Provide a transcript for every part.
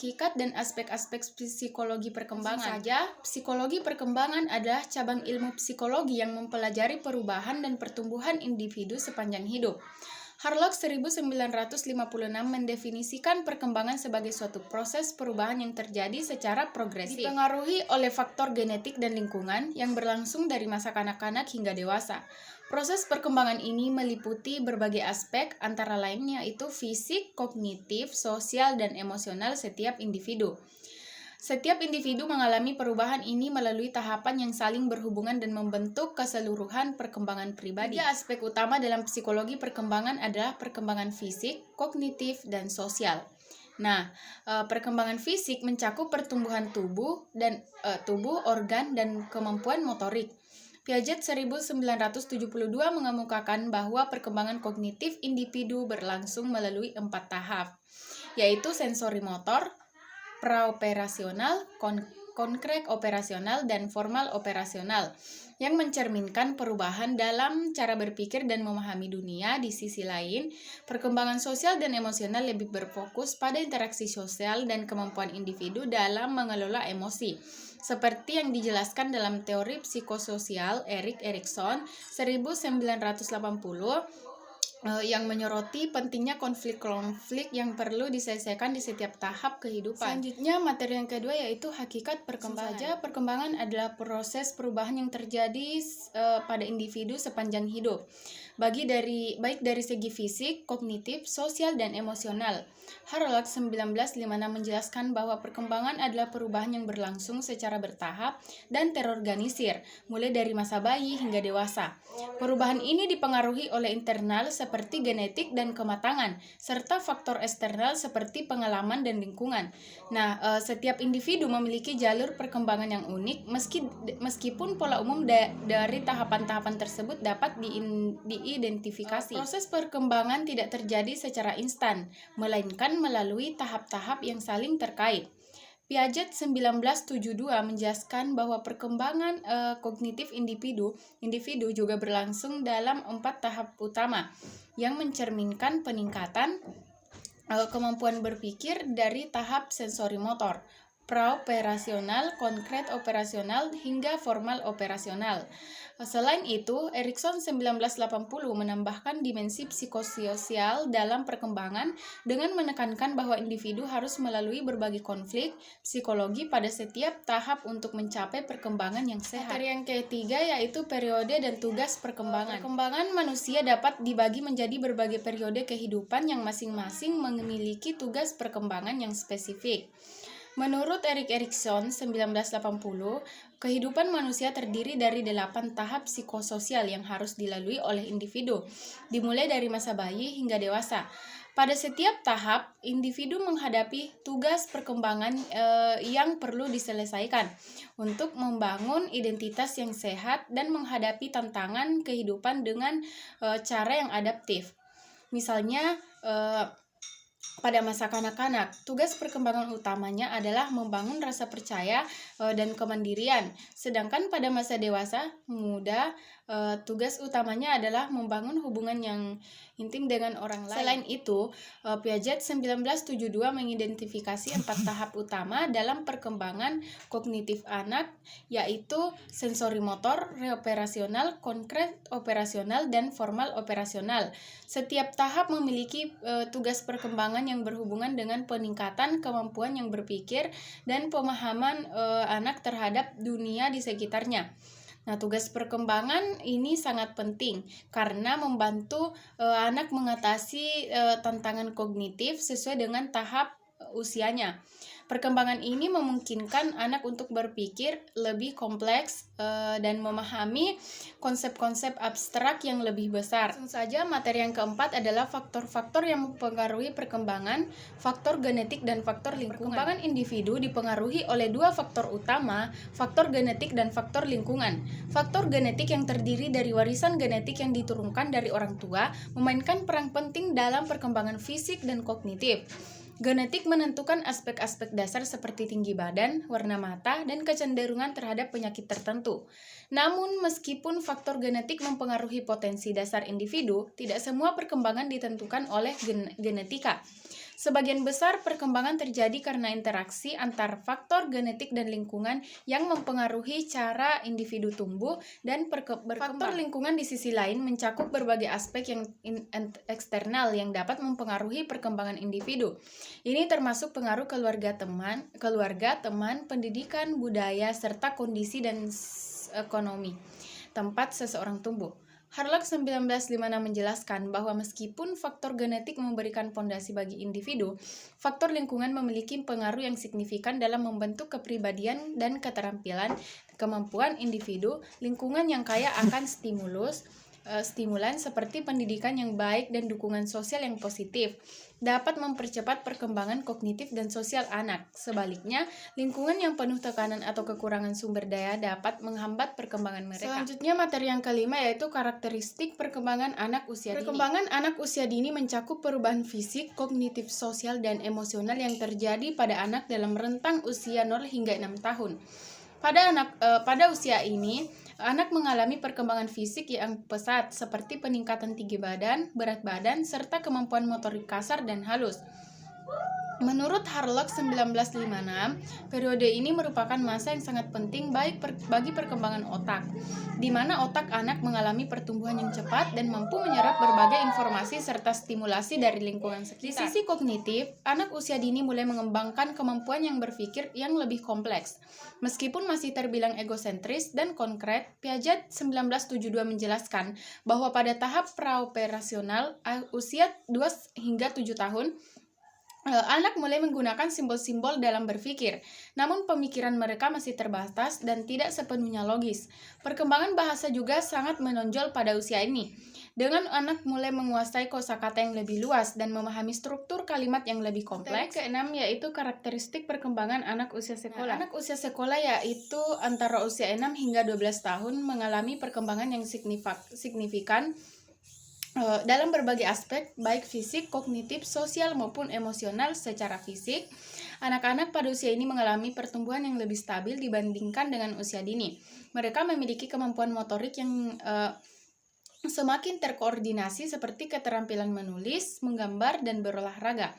hakikat dan aspek-aspek psikologi perkembangan. Saja, psikologi perkembangan adalah cabang ilmu psikologi yang mempelajari perubahan dan pertumbuhan individu sepanjang hidup. Harlock 1956 mendefinisikan perkembangan sebagai suatu proses perubahan yang terjadi secara progresif, dipengaruhi oleh faktor genetik dan lingkungan yang berlangsung dari masa kanak-kanak hingga dewasa. Proses perkembangan ini meliputi berbagai aspek, antara lain yaitu fisik, kognitif, sosial, dan emosional setiap individu. Setiap individu mengalami perubahan ini melalui tahapan yang saling berhubungan dan membentuk keseluruhan perkembangan pribadi. Tiga aspek utama dalam psikologi perkembangan adalah perkembangan fisik, kognitif, dan sosial. Nah, perkembangan fisik mencakup pertumbuhan tubuh, organ, dan kemampuan motorik. Piaget 1972 mengemukakan bahwa perkembangan kognitif individu berlangsung melalui 4 tahap, yaitu sensori motor, praoperasional, konkret operasional, dan formal operasional, yang mencerminkan perubahan dalam cara berpikir dan memahami dunia. Di sisi lain, perkembangan sosial dan emosional lebih berfokus pada interaksi sosial dan kemampuan individu dalam mengelola emosi, seperti yang dijelaskan dalam teori psikososial Erik Erikson 1980, yang menyoroti pentingnya konflik-konflik yang perlu diselesaikan di setiap tahap kehidupan. Selanjutnya, materi yang kedua yaitu hakikat perkembangan. Saja, perkembangan adalah proses perubahan yang terjadi pada individu sepanjang hidup, baik dari segi fisik, kognitif, sosial, dan emosional. Harlock 1956 menjelaskan bahwa perkembangan adalah perubahan yang berlangsung secara bertahap dan terorganisir, mulai dari masa bayi hingga dewasa. Perubahan ini dipengaruhi oleh internal seperti genetik dan kematangan, serta faktor eksternal seperti pengalaman dan lingkungan. Nah, setiap individu memiliki jalur perkembangan yang unik, meskipun pola umum dari tahapan-tahapan tersebut dapat diidentifikasi. Proses perkembangan tidak terjadi secara instan, melainkan melalui tahap-tahap yang saling terkait. Piaget 1972 menjelaskan bahwa perkembangan kognitif individu juga berlangsung dalam 4 tahap utama yang mencerminkan peningkatan kemampuan berpikir dari tahap sensori motor, praoperasional, konkret operasional, hingga formal operasional. Selain itu, Erikson 1980 menambahkan dimensi psikososial dalam perkembangan dengan menekankan bahwa individu harus melalui berbagai konflik psikologi pada setiap tahap untuk mencapai perkembangan yang sehat. Materi yang ketiga yaitu periode dan tugas perkembangan. Perkembangan manusia dapat dibagi menjadi berbagai periode kehidupan yang masing-masing memiliki tugas perkembangan yang spesifik. Menurut Erik Erikson 1980, kehidupan manusia terdiri dari 8 tahap psikososial yang harus dilalui oleh individu, dimulai dari masa bayi hingga dewasa. Pada setiap tahap, individu menghadapi tugas perkembangan yang perlu diselesaikan untuk membangun identitas yang sehat dan menghadapi tantangan kehidupan dengan cara yang adaptif. Misalnya, pada masa kanak-kanak, tugas perkembangan utamanya adalah membangun rasa percaya dan kemandirian. Sedangkan pada masa dewasa muda, tugas utamanya adalah membangun hubungan yang intim dengan orang lain. Selain itu, Piaget 1972 mengidentifikasi 4 tahap utama dalam perkembangan kognitif anak, yaitu sensori motor, reoperasional, konkret operasional, dan formal operasional. Setiap tahap memiliki tugas perkembangan yang berhubungan dengan peningkatan kemampuan yang berpikir dan pemahaman anak terhadap dunia di sekitarnya. Nah, tugas perkembangan ini sangat penting karena membantu anak mengatasi tantangan kognitif sesuai dengan tahap usianya. Perkembangan ini memungkinkan anak untuk berpikir lebih kompleks dan memahami konsep-konsep abstrak yang lebih besar. Langsung saja, materi yang keempat adalah faktor-faktor yang mempengaruhi perkembangan, faktor genetik dan faktor lingkungan. Perkembangan individu dipengaruhi oleh 2 faktor utama, faktor genetik dan faktor lingkungan. Faktor genetik yang terdiri dari warisan genetik yang diturunkan dari orang tua memainkan peran penting dalam perkembangan fisik dan kognitif. Genetik menentukan aspek-aspek dasar seperti tinggi badan, warna mata, dan kecenderungan terhadap penyakit tertentu. Namun, meskipun faktor genetik mempengaruhi potensi dasar individu, tidak semua perkembangan ditentukan oleh genetika. Sebagian besar perkembangan terjadi karena interaksi antar faktor genetik dan lingkungan yang mempengaruhi cara individu tumbuh dan berkembang. Faktor lingkungan di sisi lain mencakup berbagai aspek yang eksternal yang dapat mempengaruhi perkembangan individu. Ini termasuk pengaruh keluarga, teman, pendidikan, budaya, serta kondisi dan ekonomi tempat seseorang tumbuh. Harlock 1956 menjelaskan bahwa meskipun faktor genetik memberikan fondasi bagi individu, faktor lingkungan memiliki pengaruh yang signifikan dalam membentuk kepribadian dan keterampilan, kemampuan individu. Lingkungan yang kaya akan stimulan seperti pendidikan yang baik dan dukungan sosial yang positif dapat mempercepat perkembangan kognitif dan sosial anak. Sebaliknya, lingkungan yang penuh tekanan atau kekurangan sumber daya dapat menghambat perkembangan mereka. Selanjutnya, materi yang kelima yaitu karakteristik perkembangan anak usia dini. Perkembangan anak usia dini mencakup perubahan fisik, kognitif, sosial, dan emosional yang terjadi pada anak dalam rentang usia 0 hingga 6 tahun. Pada usia ini, anak mengalami perkembangan fisik yang pesat seperti peningkatan tinggi badan, berat badan, serta kemampuan motorik kasar dan halus. Menurut Harlock 1956, periode ini merupakan masa yang sangat penting bagi perkembangan otak, di mana otak anak mengalami pertumbuhan yang cepat dan mampu menyerap berbagai informasi serta stimulasi dari lingkungan sekitar. Di sisi kognitif, anak usia dini mulai mengembangkan kemampuan yang berpikir yang lebih kompleks. Meskipun masih terbilang egosentris dan konkret, Piaget 1972 menjelaskan bahwa pada tahap praoperasional usia 2 hingga 7 tahun, anak mulai menggunakan simbol-simbol dalam berpikir, namun pemikiran mereka masih terbatas dan tidak sepenuhnya logis. Perkembangan bahasa juga sangat menonjol pada usia ini, dengan anak mulai menguasai kosakata yang lebih luas dan memahami struktur kalimat yang lebih kompleks. Keenam yaitu karakteristik perkembangan anak usia sekolah. Anak usia sekolah yaitu antara usia 6 hingga 12 tahun mengalami perkembangan yang signifikan dalam berbagai aspek, baik fisik, kognitif, sosial, maupun emosional. Secara fisik, anak-anak pada usia ini mengalami pertumbuhan yang lebih stabil dibandingkan dengan usia dini. Mereka memiliki kemampuan motorik yang semakin terkoordinasi seperti keterampilan menulis, menggambar, dan berolahraga.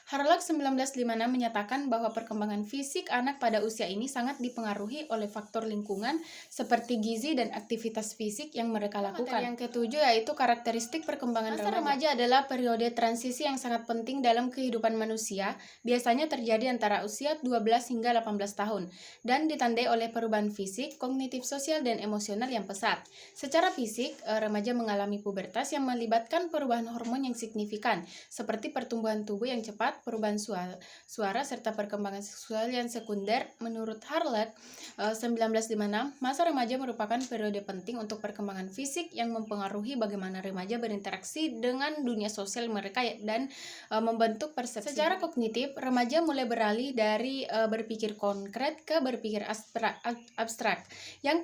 Harlock 1956 menyatakan bahwa perkembangan fisik anak pada usia ini sangat dipengaruhi oleh faktor lingkungan seperti gizi dan aktivitas fisik yang mereka lakukan. Materi yang ketujuh yaitu karakteristik perkembangan remaja. Masa remaja adalah periode transisi yang sangat penting dalam kehidupan manusia, biasanya terjadi antara usia 12 hingga 18 tahun, dan ditandai oleh perubahan fisik, kognitif, sosial, dan emosional yang pesat. Secara fisik, remaja mengalami pubertas yang melibatkan perubahan hormon yang signifikan, seperti pertumbuhan tubuh yang cepat, perubahan suara serta perkembangan seksual yang sekunder. Menurut Harlock 1956, masa remaja merupakan periode penting untuk perkembangan fisik yang mempengaruhi bagaimana remaja berinteraksi dengan dunia sosial mereka dan membentuk persepsi. Secara kognitif, remaja mulai beralih dari berpikir konkret ke berpikir abstrak yang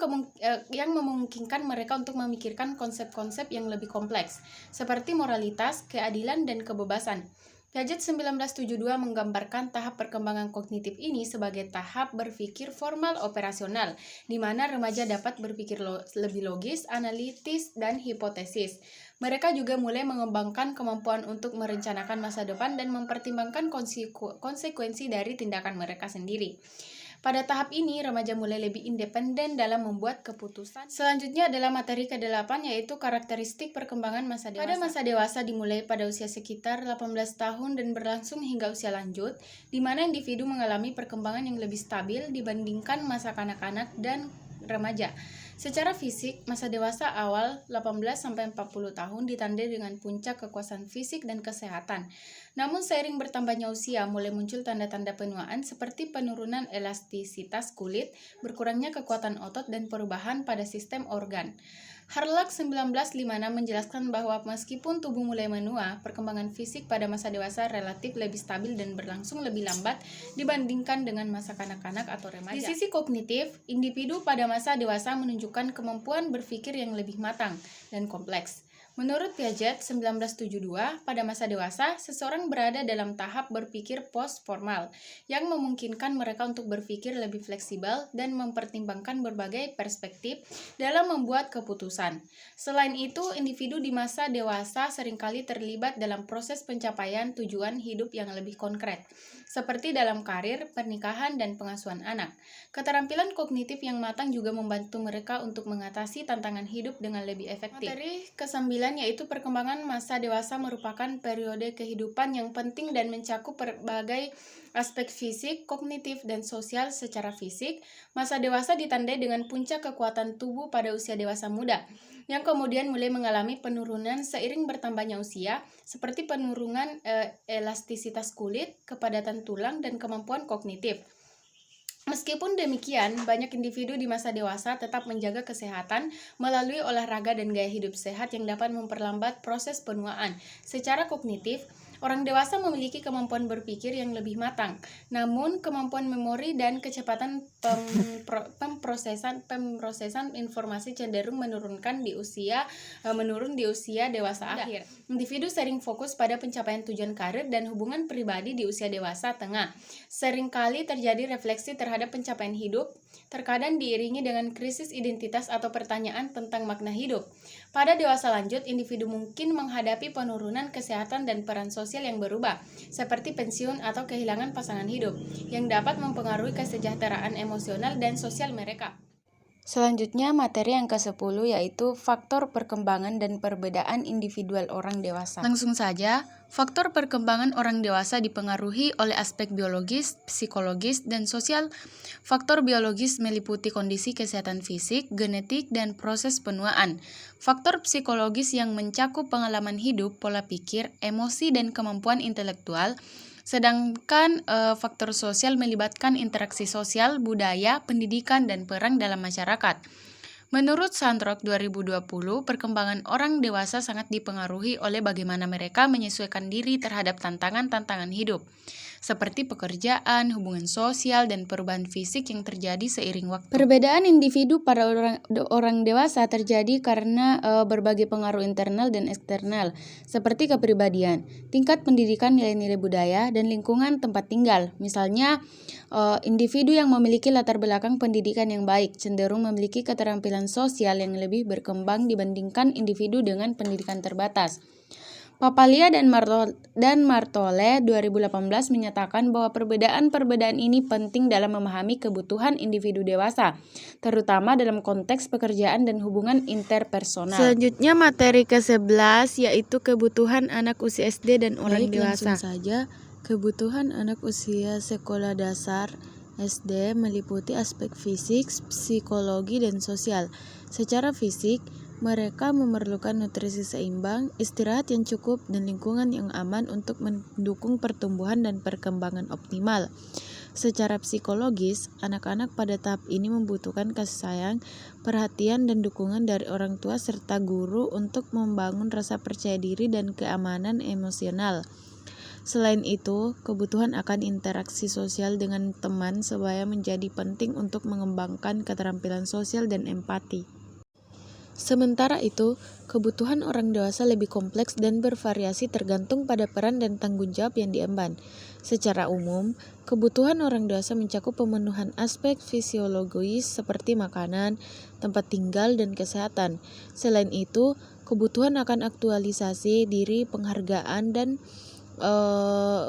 memungkinkan mereka untuk memikirkan konsep-konsep yang lebih kompleks seperti moralitas, keadilan, dan kebebasan. Piaget 1972 menggambarkan tahap perkembangan kognitif ini sebagai tahap berpikir formal operasional, di mana remaja dapat berpikir lebih logis, analitis, dan hipotesis. Mereka juga mulai mengembangkan kemampuan untuk merencanakan masa depan dan mempertimbangkan konsekuensi dari tindakan mereka sendiri. Pada tahap ini, remaja mulai lebih independen dalam membuat keputusan. Selanjutnya adalah materi ke-8 yaitu karakteristik perkembangan masa dewasa. Pada masa dewasa dimulai pada usia sekitar 18 tahun dan berlangsung hingga usia lanjut, di mana individu mengalami perkembangan yang lebih stabil dibandingkan masa kanak-kanak dan remaja. Secara fisik, masa dewasa awal 18-40 tahun ditandai dengan puncak kekuasaan fisik dan kesehatan. Namun seiring bertambahnya usia, mulai muncul tanda-tanda penuaan seperti penurunan elastisitas kulit, berkurangnya kekuatan otot, dan perubahan pada sistem organ. Harlock 1956 menjelaskan bahwa meskipun tubuh mulai menua, perkembangan fisik pada masa dewasa relatif lebih stabil dan berlangsung lebih lambat dibandingkan dengan masa kanak-kanak atau remaja. Di sisi kognitif, individu pada masa dewasa menunjukkan kemampuan berpikir yang lebih matang dan kompleks. Menurut Piaget 1972, pada masa dewasa, seseorang berada dalam tahap berpikir post-formal yang memungkinkan mereka untuk berpikir lebih fleksibel dan mempertimbangkan berbagai perspektif dalam membuat keputusan. Selain itu, individu di masa dewasa seringkali terlibat dalam proses pencapaian tujuan hidup yang lebih konkret, seperti dalam karir, pernikahan, dan pengasuhan anak. Keterampilan kognitif yang matang juga membantu mereka untuk mengatasi tantangan hidup dengan lebih efektif. Materi ke-9 yaitu perkembangan masa dewasa merupakan periode kehidupan yang penting dan mencakup berbagai aspek fisik, kognitif, dan sosial. Secara fisik, masa dewasa ditandai dengan puncak kekuatan tubuh pada usia dewasa muda, yang kemudian mulai mengalami penurunan seiring bertambahnya usia, seperti penurunan elastisitas kulit, kepadatan tulang, dan kemampuan kognitif. Meskipun demikian, banyak individu di masa dewasa tetap menjaga kesehatan melalui olahraga dan gaya hidup sehat yang dapat memperlambat proses penuaan. Secara kognitif, orang dewasa memiliki kemampuan berpikir yang lebih matang, namun kemampuan memori dan kecepatan pemrosesan informasi cenderung menurun di usia dewasa akhir. Individu sering fokus pada pencapaian tujuan karir dan hubungan pribadi di usia dewasa tengah. Seringkali terjadi refleksi terhadap pencapaian hidup, terkadang diiringi dengan krisis identitas atau pertanyaan tentang makna hidup. Pada dewasa lanjut, individu mungkin menghadapi penurunan kesehatan dan peran sosial yang berubah, seperti pensiun atau kehilangan pasangan hidup, yang dapat mempengaruhi kesejahteraan emosional dan sosial mereka. Selanjutnya, materi yang ke-10 yaitu faktor perkembangan dan perbedaan individual orang dewasa. Langsung saja, faktor perkembangan orang dewasa dipengaruhi oleh aspek biologis, psikologis, dan sosial. Faktor biologis meliputi kondisi kesehatan fisik, genetik, dan proses penuaan. Faktor psikologis yang mencakup pengalaman hidup, pola pikir, emosi, dan kemampuan intelektual. Sedangkan faktor sosial melibatkan interaksi sosial, budaya, pendidikan, dan peran dalam masyarakat. Menurut Sandrock 2020, perkembangan orang dewasa sangat dipengaruhi oleh bagaimana mereka menyesuaikan diri terhadap tantangan-tantangan hidup, seperti pekerjaan, hubungan sosial, dan perubahan fisik yang terjadi seiring waktu. Perbedaan individu pada orang dewasa terjadi karena berbagai pengaruh internal dan eksternal, seperti kepribadian, tingkat pendidikan, nilai-nilai budaya, dan lingkungan tempat tinggal. Misalnya, individu yang memiliki latar belakang pendidikan yang baik cenderung memiliki keterampilan sosial yang lebih berkembang dibandingkan individu dengan pendidikan terbatas. Papalia dan Martole 2018 menyatakan bahwa perbedaan-perbedaan ini penting dalam memahami kebutuhan individu dewasa, terutama dalam konteks pekerjaan dan hubungan interpersonal. Selanjutnya, materi ke-11 yaitu kebutuhan anak usia SD dan orang dewasa. Langsung saja, kebutuhan anak usia sekolah dasar SD meliputi aspek fisik, psikologi, dan sosial. Secara fisik, mereka memerlukan nutrisi seimbang, istirahat yang cukup, dan lingkungan yang aman untuk mendukung pertumbuhan dan perkembangan optimal. Secara psikologis, anak-anak pada tahap ini membutuhkan kasih sayang, perhatian, dan dukungan dari orang tua serta guru untuk membangun rasa percaya diri dan keamanan emosional. Selain itu, kebutuhan akan interaksi sosial dengan teman sebaya menjadi penting untuk mengembangkan keterampilan sosial dan empati. Sementara itu, kebutuhan orang dewasa lebih kompleks dan bervariasi tergantung pada peran dan tanggung jawab yang diemban. Secara umum, kebutuhan orang dewasa mencakup pemenuhan aspek fisiologis seperti makanan, tempat tinggal, dan kesehatan. Selain itu, kebutuhan akan aktualisasi diri, penghargaan, dan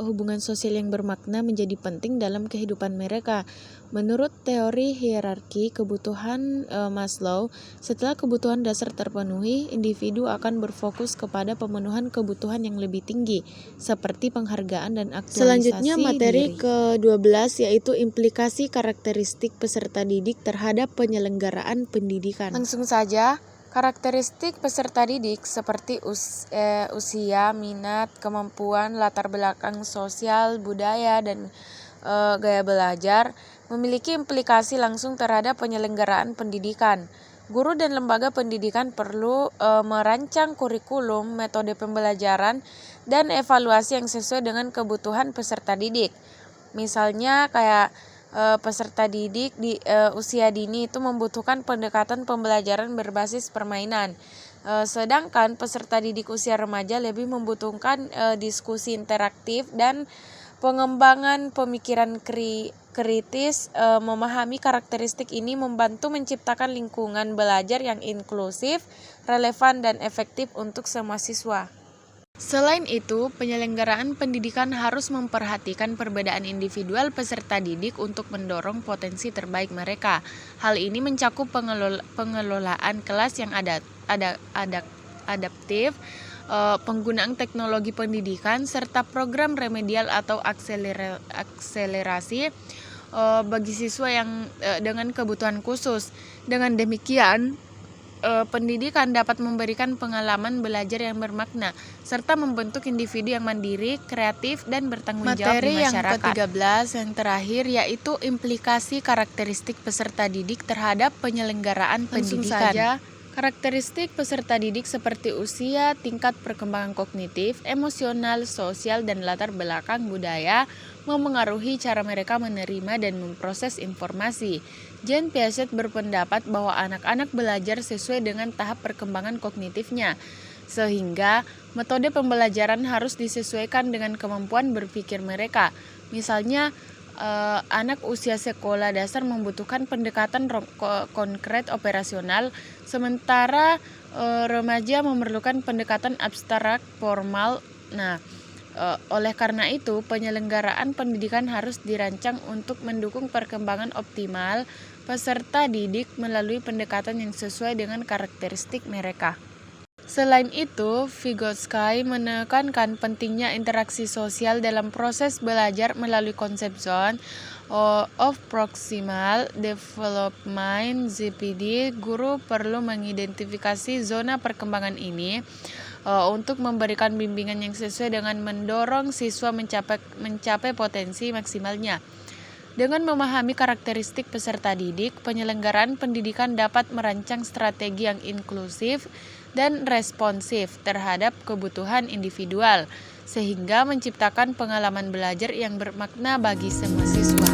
hubungan sosial yang bermakna menjadi penting dalam kehidupan mereka. Menurut teori hierarki kebutuhan Maslow, setelah kebutuhan dasar terpenuhi, individu akan berfokus kepada pemenuhan kebutuhan yang lebih tinggi, seperti penghargaan dan aktualisasi. Selanjutnya, materi ke-12 yaitu implikasi karakteristik peserta didik terhadap penyelenggaraan pendidikan. Langsung saja, karakteristik peserta didik seperti usia, minat, kemampuan, latar belakang sosial, budaya, dan gaya belajar memiliki implikasi langsung terhadap penyelenggaraan pendidikan. Guru dan lembaga pendidikan perlu merancang kurikulum, metode pembelajaran, dan evaluasi yang sesuai dengan kebutuhan peserta didik. Misalnya kayak peserta didik di usia dini itu membutuhkan pendekatan pembelajaran berbasis permainan. Sedangkan peserta didik usia remaja lebih membutuhkan diskusi interaktif dan pengembangan pemikiran kritis. Memahami karakteristik ini membantu menciptakan lingkungan belajar yang inklusif, relevan, dan efektif untuk semua siswa. Selain itu, penyelenggaraan pendidikan harus memperhatikan perbedaan individual peserta didik untuk mendorong potensi terbaik mereka. Hal ini mencakup pengelolaan kelas yang adaptif, penggunaan teknologi pendidikan, serta program remedial atau akselerasi bagi siswa yang dengan kebutuhan khusus. Dengan demikian, pendidikan dapat memberikan pengalaman belajar yang bermakna, serta membentuk individu yang mandiri, kreatif, dan bertanggung jawab di masyarakat. Materi yang ke-13 yang terakhir yaitu implikasi karakteristik peserta didik terhadap penyelenggaraan pendidikan. Langsung saja, karakteristik peserta didik seperti usia, tingkat perkembangan kognitif, emosional, sosial, dan latar belakang budaya memengaruhi cara mereka menerima dan memproses informasi. Jean Piaget berpendapat bahwa anak-anak belajar sesuai dengan tahap perkembangan kognitifnya, sehingga metode pembelajaran harus disesuaikan dengan kemampuan berpikir mereka. Misalnya, anak usia sekolah dasar membutuhkan pendekatan konkret operasional, sementara remaja memerlukan pendekatan abstrak formal. Oleh karena itu, penyelenggaraan pendidikan harus dirancang untuk mendukung perkembangan optimal peserta didik melalui pendekatan yang sesuai dengan karakteristik mereka. Selain itu, Vygotsky menekankan pentingnya interaksi sosial dalam proses belajar melalui konsep Zone of Proximal Development (ZPD). Guru perlu mengidentifikasi zona perkembangan ini untuk memberikan bimbingan yang sesuai dengan mendorong siswa mencapai potensi maksimalnya. Dengan memahami karakteristik peserta didik, penyelenggaraan pendidikan dapat merancang strategi yang inklusif dan responsif terhadap kebutuhan individual, sehingga menciptakan pengalaman belajar yang bermakna bagi semua siswa.